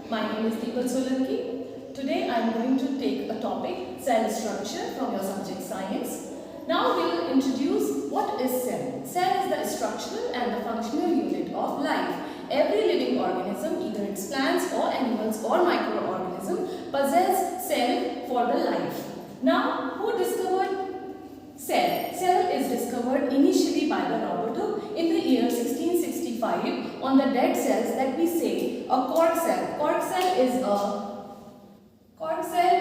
My name is Deepal Solanki. Today I am going to take a topic, cell structure, from your subject science. Now we will introduce what is cell. Cell is the structural and the functional unit of life. Every living organism, either it's plants or animals or microorganism, possess cell for the life. Now, who discovered cell? Cell is discovered initially by the Robert Hooke in the year 1665 on the dead cells that we say a cork cell. Cork cell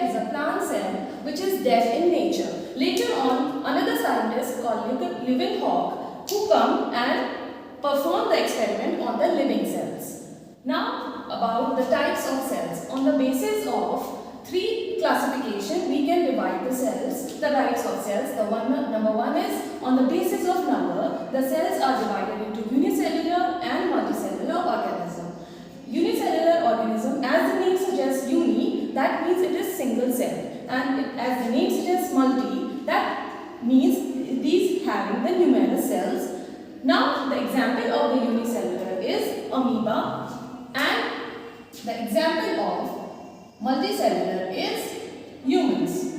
is a plant cell which is dead in nature. Later on, another scientist called Leeuwenhoek who come and perform the experiment on the living cells. Now, about the types of cells. On the basis of three classification, we can divide the cells, the types of cells. Number one is on the basis of number, the cells are divided into unicellular and multicellular organism. Unicellular organism, as the name suggests uni, that means it is single cell, and as the name suggests multi, that means these having the numerous cells. Now the example of the unicellular is amoeba, and the example of multicellular is humans.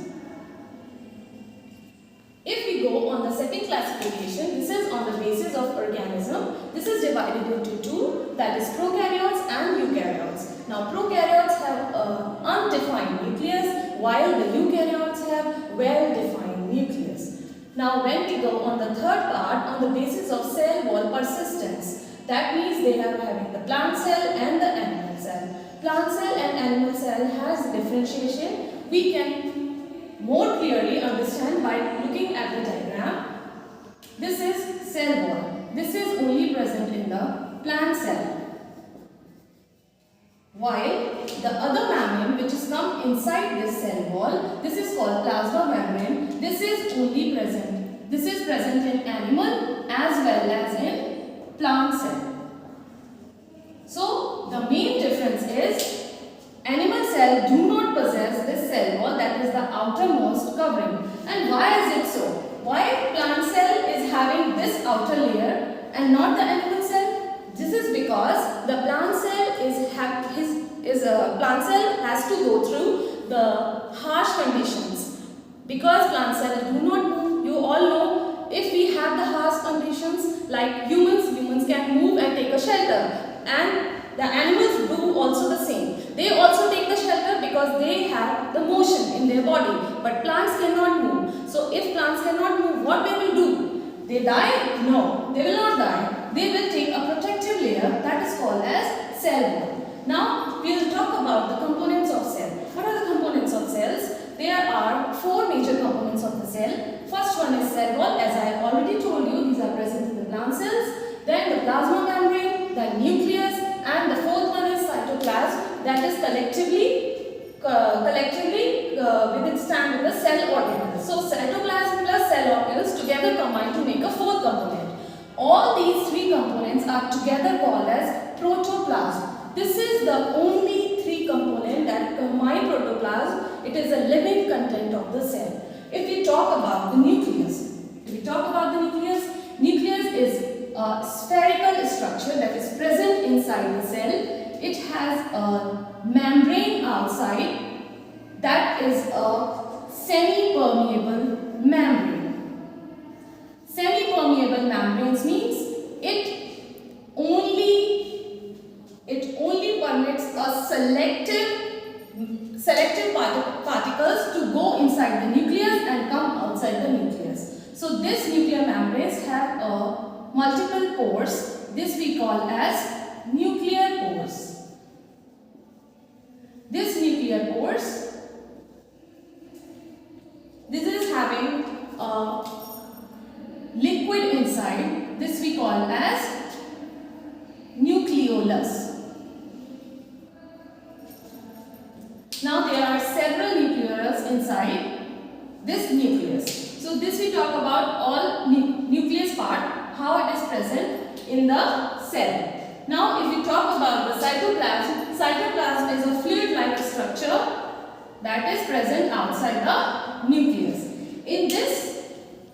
If we go on the second classification, this is on the basis of organism. This is divided into two, that is prokaryotes and eukaryotes. Now prokaryotes have an undefined nucleus while the eukaryotes have well-defined nucleus. Now when we go on the third part, on the basis of cell wall persistence, that means they are having the plant cell and the animal cell. Plant cell and animal cell has differentiation. We can more clearly understand by looking at the diagram. This is cell wall. This is only present in the plant cell. While the other membrane which is come inside this cell wall, this is called plasma membrane. This is only present. This is present in animal as well as in plant cell. So the main difference is animal cell do not possess this cell wall, that is the outermost covering. And why is it so? Why plant cell is having this outer layer and not the animal cell? This is because the plant cell plant cell has to go through the harsh conditions. Because plant cells do not move, you all know, if we have the harsh conditions like humans can move and take a shelter. And the animals do also the same. They also take the shelter because they have the motion in their body. But plants cannot move. So if plants cannot move, what they will do? They die? No, they will not die. They will take a protective layer that is called as cell wall. Now we will talk about the components of cell. What are the components of cells? There are four major components of the cell. First one is cell wall. As I have already told you, these are present in the plant cells. Then the plasma membrane, the nucleus, and the fourth one is cytoplasm, that is collectively stand with the cell organelles. So cytoplasm plus cell organelles together combine to make a fourth component. All these three components are together called as protoplasm. This is the only three component that combine protoplasm. It is a living content of the cell. If we talk about the nucleus, nucleus is a spherical structure that is present inside the cell. It has a membrane outside that is a semi-permeable membrane. Semi-permeable membranes means it only permits a selective particles to go inside the nucleus and come outside the nucleus. So this nuclear membranes have multiple pores. This we call as nuclear pores. This nuclear pores, this is having a liquid inside. This we call as nucleolus. Now there are several nucleolus inside this nucleus. So this we talk about all nucleus part, how it is present in the cell. Now if we talk about the cytoplasm, cytoplasm is a fluid-like structure that is present outside the nucleus. In this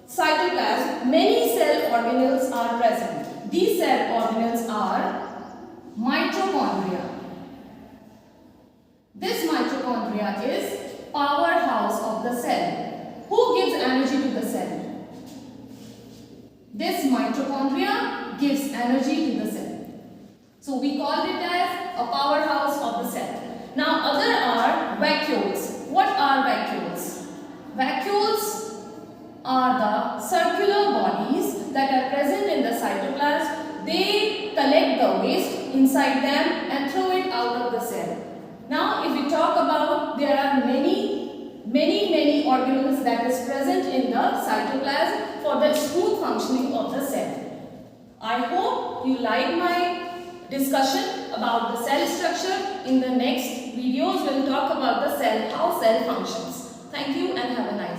cytoplasm, many cell organelles are present. These cell organelles are mitochondria. idea is powerhouse of the cell. Who gives energy to the cell? This mitochondria gives energy to the cell. So we called it as a powerhouse of the cell. Now other are vacuoles. What are vacuoles? Vacuoles are the circular bodies that are present in the cytoplasm. They collect the waste inside them and throw it out of the cell. Now if we talk about, there are many organelles that is present in the cytoplasm for the smooth functioning of the cell. I hope you like my discussion about the cell structure. In the next videos, we'll talk about the cell, how cell functions. Thank you and have a nice day.